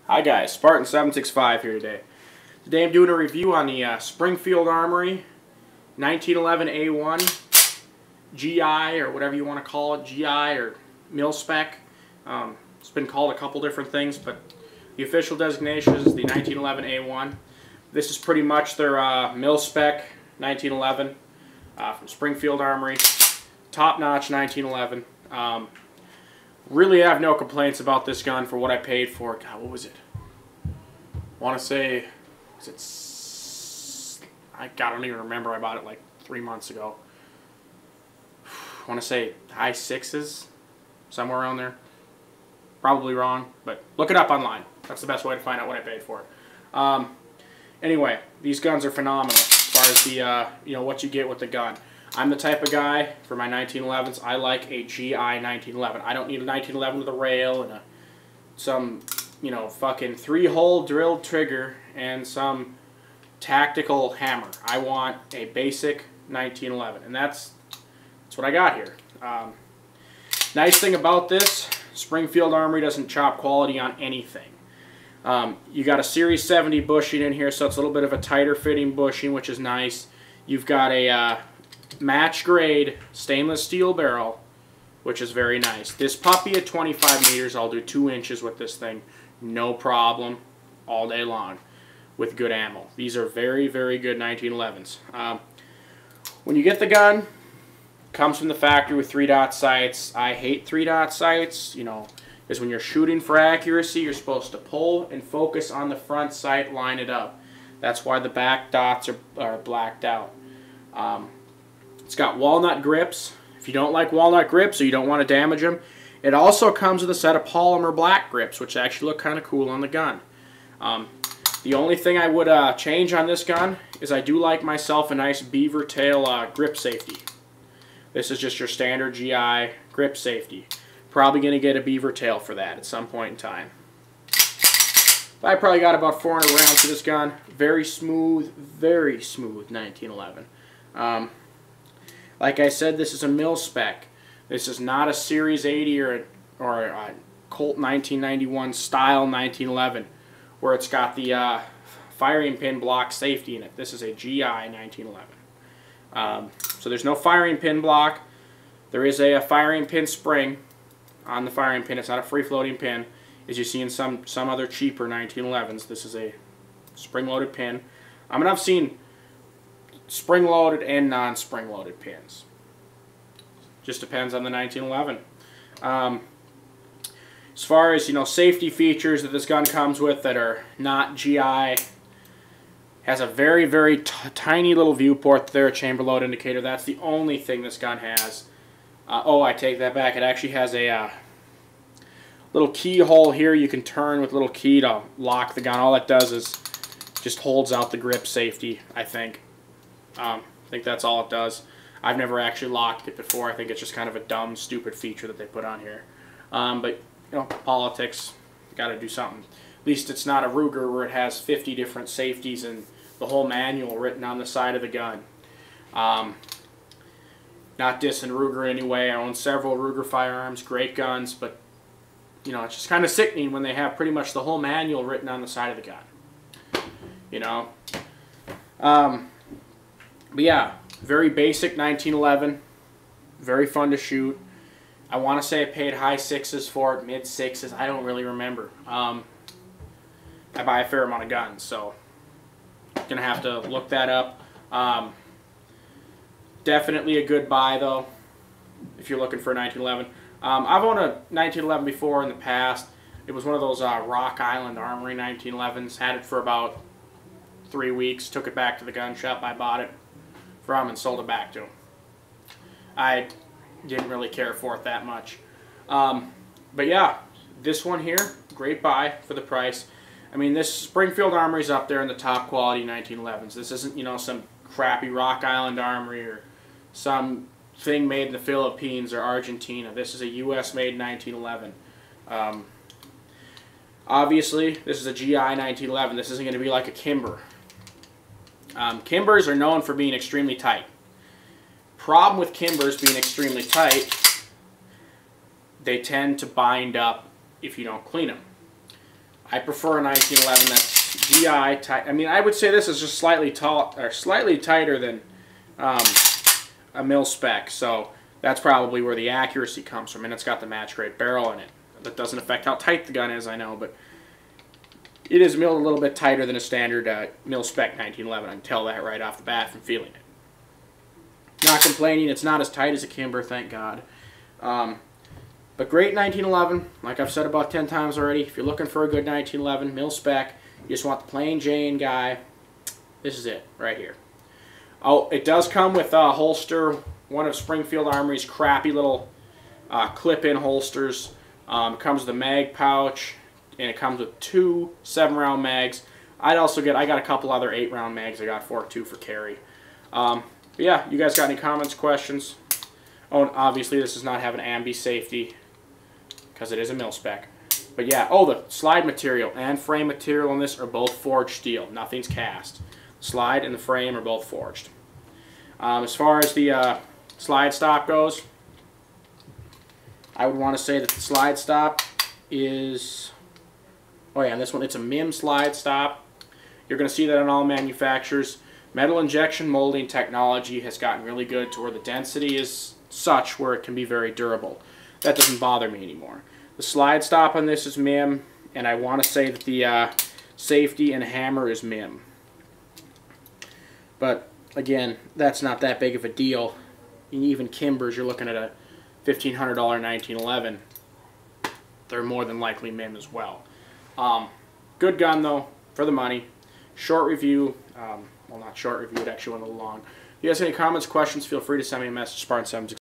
Hi guys, Spartan765 here today. Today I'm doing a review on the Springfield Armory 1911 A1 GI, or whatever you want to call it, GI or mil spec. It's been called a couple different things, but the official designation is the 1911 A1. This is pretty much their mil spec 1911 from Springfield Armory. Top-notch 1911. Really have no complaints about this gun for what I paid for. God, what was it? I want to say, I don't even remember. I bought it like 3 months ago. I want to say high sixes, somewhere around there. Probably wrong, but look it up online. That's the best way to find out what I paid for it. Anyway, these guns are phenomenal as far as the what you get with the gun. I'm the type of guy, for my 1911s, I like a GI 1911. I don't need a 1911 with a rail and some, fucking 3-hole drilled trigger and some tactical hammer. I want a basic 1911, and that's what I got here. Nice thing about this, Springfield Armory doesn't chop quality on anything. You got a Series 70 bushing in here, so it's a little bit of a tighter fitting bushing, which is nice. You've got a match grade stainless steel barrel, which is very nice. This puppy at 25 meters, I'll do 2 inches with this thing, no problem, all day long, with good ammo. These are very, very good 1911s. When you get the gun, comes from the factory with 3-dot sights. I hate 3-dot sights, because when you're shooting for accuracy, you're supposed to pull and focus on the front sight, line it up. That's why the back dots are blacked out. It's got walnut grips. If you don't like walnut grips or you don't want to damage them, it also comes with a set of polymer black grips, which actually look kind of cool on the gun. The only thing I would change on this gun is I do like myself a nice beaver tail grip safety. This is just your standard GI grip safety. Probably going to get a beaver tail for that at some point in time. But I probably got about 400 rounds to this gun. Very smooth 1911. Like I said, this is a mil spec. This is not a Series 80 or a Colt 1991 style 1911 where it's got the firing pin block safety in it. This is a GI 1911. So there's no firing pin block. There is a firing pin spring on the firing pin. It's not a free-floating pin, as you see in some other cheaper 1911s. This is a spring-loaded pin. I've seen spring-loaded and non-spring-loaded pins. Just depends on the 1911. As far as safety features that this gun comes with that are not GI, has a very, very tiny little viewport there, a chamber load indicator. That's the only thing this gun has. Oh, I take that back. It actually has a little keyhole here you can turn with a little key to lock the gun. All it does is just holds out the grip safety, I think. I think that's all it does. I've never actually locked it before. I think it's just kind of a dumb, stupid feature that they put on here. But, politics, got to do something. At least it's not a Ruger where it has 50 different safeties and the whole manual written on the side of the gun. Not dissing Ruger anyway. I own several Ruger firearms, great guns, but, it's just kind of sickening when they have pretty much the whole manual written on the side of the gun. But yeah, very basic 1911, very fun to shoot. I want to say I paid high sixes for it, mid sixes, I don't really remember. I buy a fair amount of guns, so I'm going to have to look that up. Definitely a good buy though, if you're looking for a 1911. I've owned a 1911 before in the past. It was one of those Rock Island Armory 1911s, had it for about 3 weeks, took it back to the gun shop I bought it from and sold it back to him. I didn't really care for it that much. But yeah, this one here, great buy for the price. I mean, this Springfield Armory's up there in the top quality 1911s. This isn't, some crappy Rock Island Armory or some thing made in the Philippines or Argentina. This is a US made 1911. Obviously, this is a GI 1911. This isn't going to be like a Kimber. Kimbers are known for being extremely tight. Problem with Kimbers being extremely tight, they tend to bind up if you don't clean them. I prefer a 1911 that's GI tight. I mean, I would say this is just slightly tall or slightly tighter than a mil spec. So that's probably where the accuracy comes from, and it's got the match grade barrel in it. That doesn't affect how tight the gun is, I know, but it is milled a little bit tighter than a standard mil spec 1911. I can tell that right off the bat from feeling it. Not complaining. It's not as tight as a Kimber, thank God. But great 1911, like I've said about 10 times already. If you're looking for a good 1911 mil spec, you just want the plain Jane guy, this is it right here. Oh, it does come with a holster, one of Springfield Armory's crappy little clip-in holsters. It comes with a mag pouch, and it comes with 2 7-round mags. I got a couple other 8-round mags I got for it too for carry. But yeah, you guys got any comments, questions? Oh, and obviously this does not have an ambi safety because it is a mil spec. But yeah, oh, the slide material and frame material on this are both forged steel. Nothing's cast. The slide and the frame are both forged. As far as the slide stop goes, I would want to say that the slide stop is, oh yeah, and this one, it's a MIM slide stop. You're going to see that on all manufacturers. Metal injection molding technology has gotten really good to where the density is such where it can be very durable. That doesn't bother me anymore. The slide stop on this is MIM, and I want to say that the safety and hammer is MIM. But again, that's not that big of a deal. Even Kimbers, you're looking at a $1,500 1911. They're more than likely MIM as well. Good gun though, for the money. Short review. Well, not short review, it actually went a little long. If you guys have any comments, questions, feel free to send me a message, Spartan76.